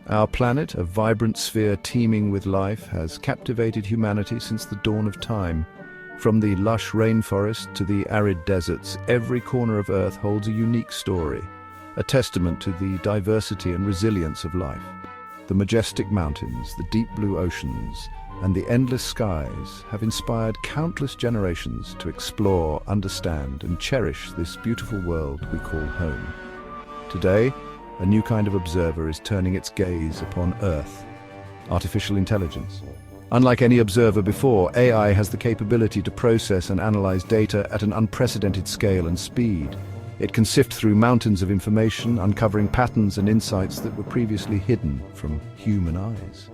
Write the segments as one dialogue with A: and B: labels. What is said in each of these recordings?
A: Our planet, a vibrant sphere teeming with life, has captivated humanity since the dawn of time. From the lush rainforest to the arid deserts, every corner of Earth holds a unique story, a testament to the diversity and resilience of life. The majestic mountains, the deep blue oceans, and the endless skies have inspired countless generations to explore, understand, and cherish this beautiful world we call home. Today, a new kind of observer is turning its gaze upon Earth: artificial intelligence. Unlike any observer before, AI has the capability to process and analyze data at an unprecedented scale and speed. It can sift through mountains of information, uncovering patterns and insights that were previously hidden from human eyes.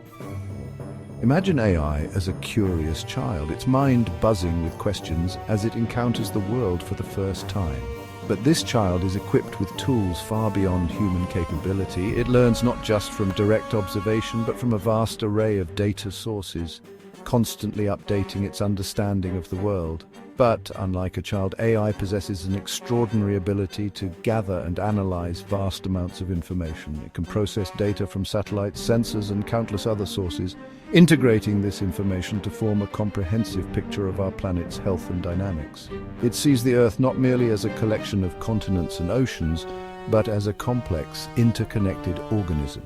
A: Imagine AI as a curious child, its mind buzzing with questions as it encounters the world for the first time. But this child is equipped with tools far beyond human capability. It learns not just from direct observation, but from a vast array of data sources, constantly updating its understanding of the world. But, unlike a child, AI possesses an extraordinary ability to gather and analyze vast amounts of information. It can process data from satellites, sensors, and countless other sources, integrating this information to form a comprehensive picture of our planet's health and dynamics. It sees the Earth not merely as a collection of continents and oceans, but as a complex, interconnected organism.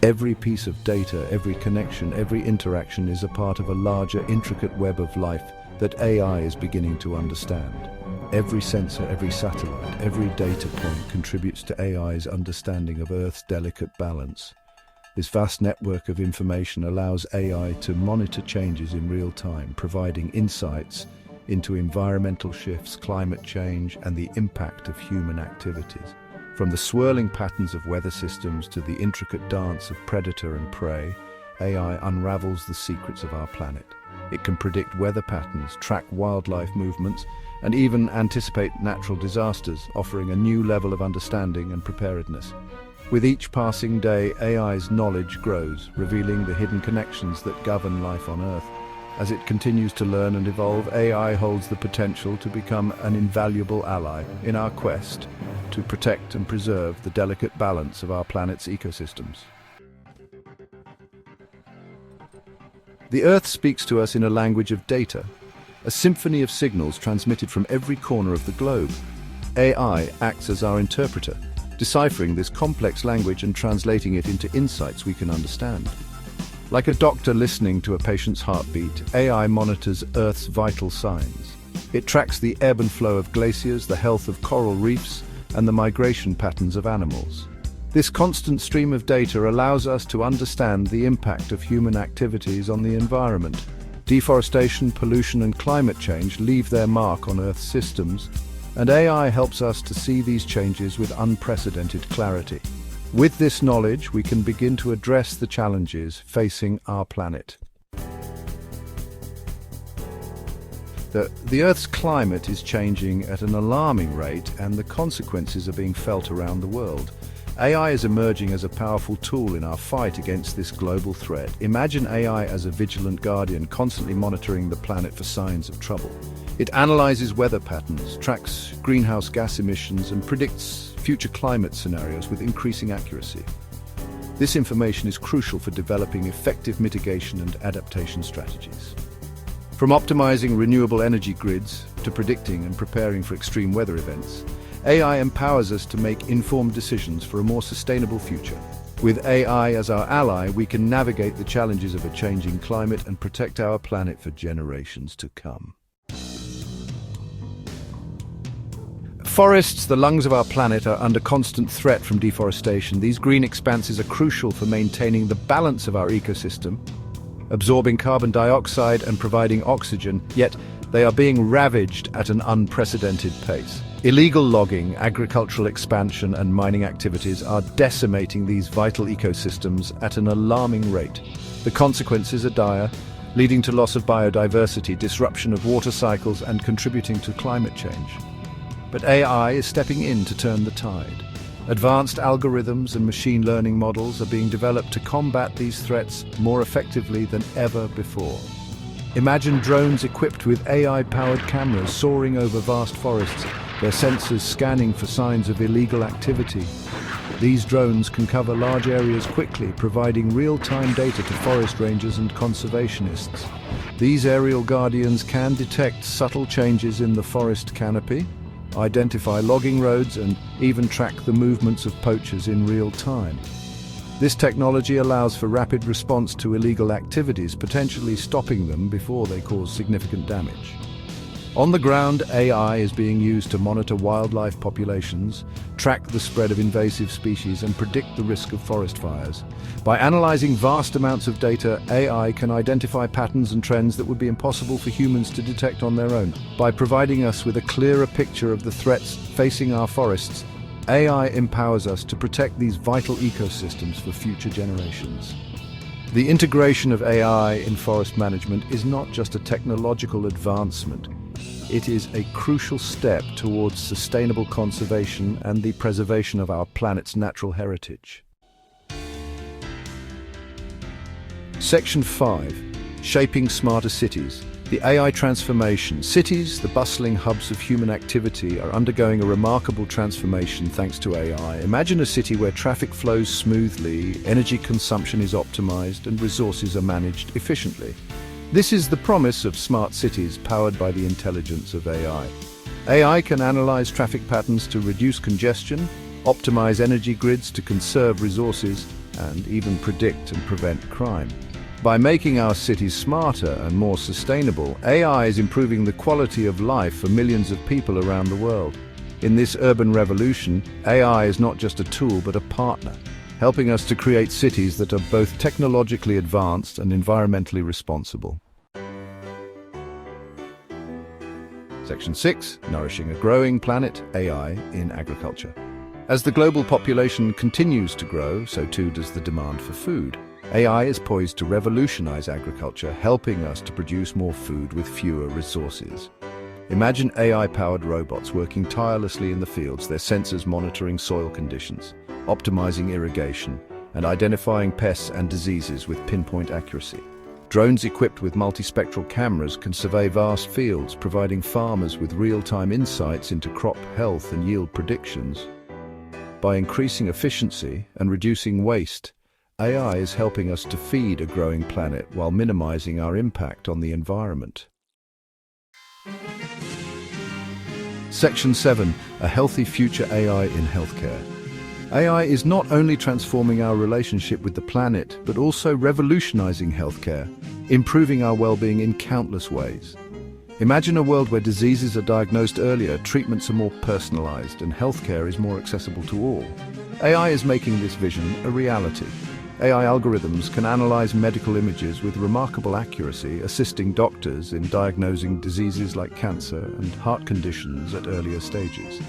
A: Every piece of data, every connection, every interaction is a part of a larger, intricate web of life that AI is beginning to understand. Every sensor, every satellite, every data point contributes to AI's understanding of Earth's delicate balance. This vast network of information allows AI to monitor changes in real time, providing insights into environmental shifts, climate change, and the impact of human activities. From the swirling patterns of weather systems to the intricate dance of predator and prey, AI unravels the secrets of our planet. It can predict weather patterns, track wildlife movements, and even anticipate natural disasters, offering a new level of understanding and preparedness. With each passing day, AI's knowledge grows, revealing the hidden connections that govern life on Earth. As it continues to learn and evolve, AI holds the potential to become an invaluable ally in our quest to protect and preserve the delicate balance of our planet's ecosystems. The Earth speaks to us in a language of data, a symphony of signals transmitted from every corner of the globe. AI acts as our interpreter, deciphering this complex language and translating it into insights we can understand. Like a doctor listening to a patient's heartbeat, AI monitors Earth's vital signs. It tracks the ebb and flow of glaciers, the health of coral reefs, and the migration patterns of animals. This constant stream of data allows us to understand the impact of human activities on the environment. Deforestation, pollution, and climate change leave their mark on Earth's systems, and AI helps us to see these changes with unprecedented clarity. With this knowledge, we can begin to address the challenges facing our planet. The Earth's climate is changing at an alarming rate, and the consequences are being felt around the world. AI is emerging as a powerful tool in our fight against this global threat. Imagine AI as a vigilant guardian, constantly monitoring the planet for signs of trouble. It analyzes weather patterns, tracks greenhouse gas emissions, and predicts future climate scenarios with increasing accuracy. This information is crucial for developing effective mitigation and adaptation strategies. From optimizing renewable energy grids to predicting and preparing for extreme weather events, AI empowers us to make informed decisions for a more sustainable future. With AI as our ally, we can navigate the challenges of a changing climate and protect our planet for generations to come. Forests, the lungs of our planet, are under constant threat from deforestation. These green expanses are crucial for maintaining the balance of our ecosystem, absorbing carbon dioxide and providing oxygen, yet they are being ravaged at an unprecedented pace. Illegal logging, agricultural expansion, and mining activities are decimating these vital ecosystems at an alarming rate. The consequences are dire, leading to loss of biodiversity, disruption of water cycles, and contributing to climate change. But AI is stepping in to turn the tide. Advanced algorithms and machine learning models are being developed to combat these threats more effectively than ever before. Imagine drones equipped with AI-powered cameras soaring over vast forests, their sensors scanning for signs of illegal activity. These drones can cover large areas quickly, providing real-time data to forest rangers and conservationists. These aerial guardians can detect subtle changes in the forest canopy, identify logging roads, and even track the movements of poachers in real time. This technology allows for rapid response to illegal activities, potentially stopping them before they cause significant damage. On the ground, AI is being used to monitor wildlife populations, track the spread of invasive species, and predict the risk of forest fires. By analyzing vast amounts of data, AI can identify patterns and trends that would be impossible for humans to detect on their own. By providing us with a clearer picture of the threats facing our forests, AI empowers us to protect these vital ecosystems for future generations. The integration of AI in forest management is not just a technological advancement. It is a crucial step towards sustainable conservation and the preservation of our planet's natural heritage. Section 5. Shaping smarter cities. The AI transformation. Cities, the bustling hubs of human activity, are undergoing a remarkable transformation thanks to AI. Imagine a city where traffic flows smoothly, energy consumption is optimized, and resources are managed efficiently. This is the promise of smart cities powered by the intelligence of AI. AI can analyze traffic patterns to reduce congestion, optimize energy grids to conserve resources, and even predict and prevent crime. By making our cities smarter and more sustainable, AI is improving the quality of life for millions of people around the world. In this urban revolution, AI is not just a tool but a partner, helping us to create cities that are both technologically advanced and environmentally responsible. Section 6. Nourishing a growing planet, AI in agriculture. As the global population continues to grow, so too does the demand for food. AI is poised to revolutionize agriculture, helping us to produce more food with fewer resources. Imagine AI-powered robots working tirelessly in the fields, their sensors monitoring soil conditions, optimizing irrigation, and identifying pests and diseases with pinpoint accuracy. Drones equipped with multispectral cameras can survey vast fields, providing farmers with real-time insights into crop health and yield predictions. By increasing efficiency and reducing waste, AI is helping us to feed a growing planet while minimizing our impact on the environment. Section 7. A healthy future AI in healthcare. AI is not only transforming our relationship with the planet, but also revolutionizing healthcare, improving our well-being in countless ways. Imagine a world where diseases are diagnosed earlier, treatments are more personalized, and healthcare is more accessible to all. AI is making this vision a reality. AI algorithms can analyze medical images with remarkable accuracy, assisting doctors in diagnosing diseases like cancer and heart conditions at earlier stages.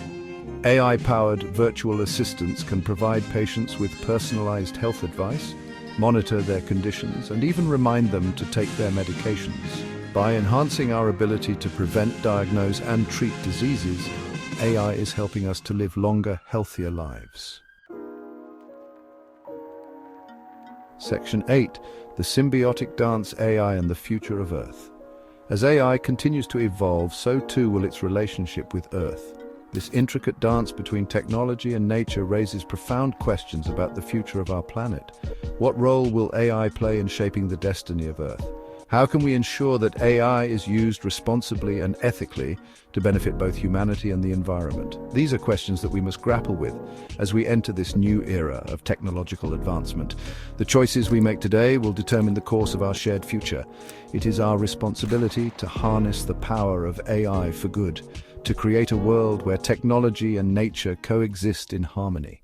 A: AI-powered virtual assistants can provide patients with personalized health advice, monitor their conditions, and even remind them to take their medications. By enhancing our ability to prevent, diagnose, and treat diseases, AI is helping us to live longer, healthier lives. Section 8. The symbiotic dance, AI and the future of Earth. As AI continues to evolve, so too will its relationship with Earth. This intricate dance between technology and nature raises profound questions about the future of our planet. What role will AI play in shaping the destiny of Earth? How can we ensure that AI is used responsibly and ethically to benefit both humanity and the environment? These are questions that we must grapple with as we enter this new era of technological advancement. The choices we make today will determine the course of our shared future. It is our responsibility to harness the power of AI for good, to create a world where technology and nature coexist in harmony.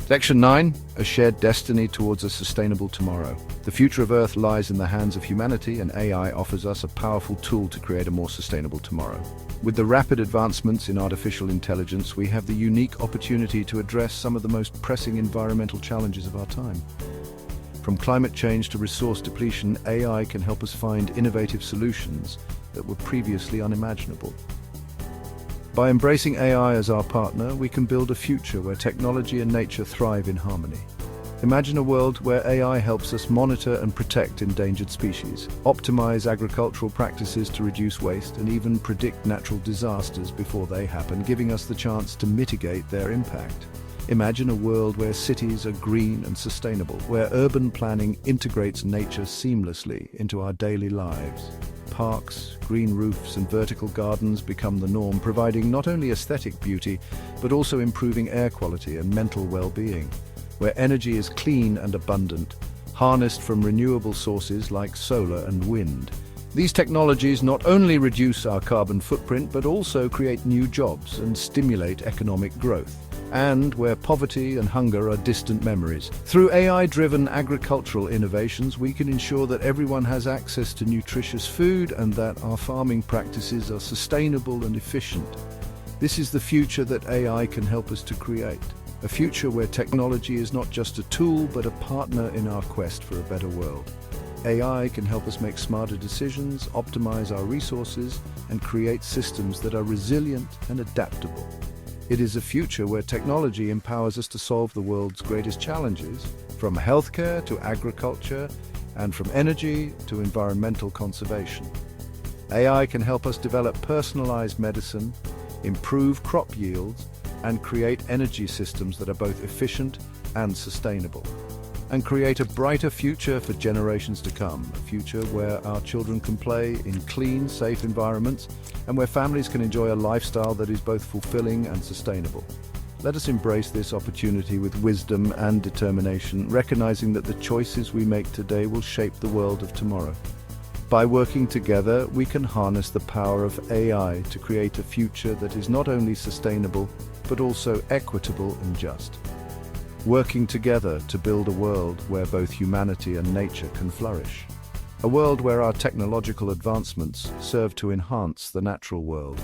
A: Section 9. A shared destiny towards a sustainable tomorrow. The future of Earth lies in the hands of humanity, and AI offers us a powerful tool to create a more sustainable tomorrow. With the rapid advancements in artificial intelligence, we have the unique opportunity to address some of the most pressing environmental challenges of our time. From climate change to resource depletion, AI can help us find innovative solutions that were previously unimaginable. By embracing AI as our partner, we can build a future where technology and nature thrive in harmony. Imagine a world where AI helps us monitor and protect endangered species, optimize agricultural practices to reduce waste, and even predict natural disasters before they happen, giving us the chance to mitigate their impact. Imagine a world where cities are green and sustainable, where urban planning integrates nature seamlessly into our daily lives. Parks, green roofs, and vertical gardens become the norm, providing not only aesthetic beauty, but also improving air quality and mental well-being. Where energy is clean and abundant, harnessed from renewable sources like solar and wind. These technologies not only reduce our carbon footprint, but also create new jobs and stimulate economic growth. And where poverty and hunger are distant memories. Through AI-driven agricultural innovations, we can ensure that everyone has access to nutritious food and that our farming practices are sustainable and efficient. This is the future that AI can help us to create. A future where technology is not just a tool, but a partner in our quest for a better world. AI can help us make smarter decisions, optimize our resources, and create systems that are resilient and adaptable. It is a future where technology empowers us to solve the world's greatest challenges, from healthcare to agriculture, and from energy to environmental conservation. AI can help us develop personalized medicine, improve crop yields, and create energy systems that are both efficient and sustainable. And create a brighter future for generations to come, a future where our children can play in clean, safe environments, and where families can enjoy a lifestyle that is both fulfilling and sustainable. Let us embrace this opportunity with wisdom and determination, recognizing that the choices we make today will shape the world of tomorrow. By working together, we can harness the power of AI to create a future that is not only sustainable, but also equitable and just. Working together to build a world where both humanity and nature can flourish. A world where our technological advancements serve to enhance the natural world,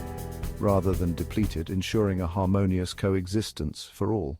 A: rather than deplete it, ensuring a harmonious coexistence for all.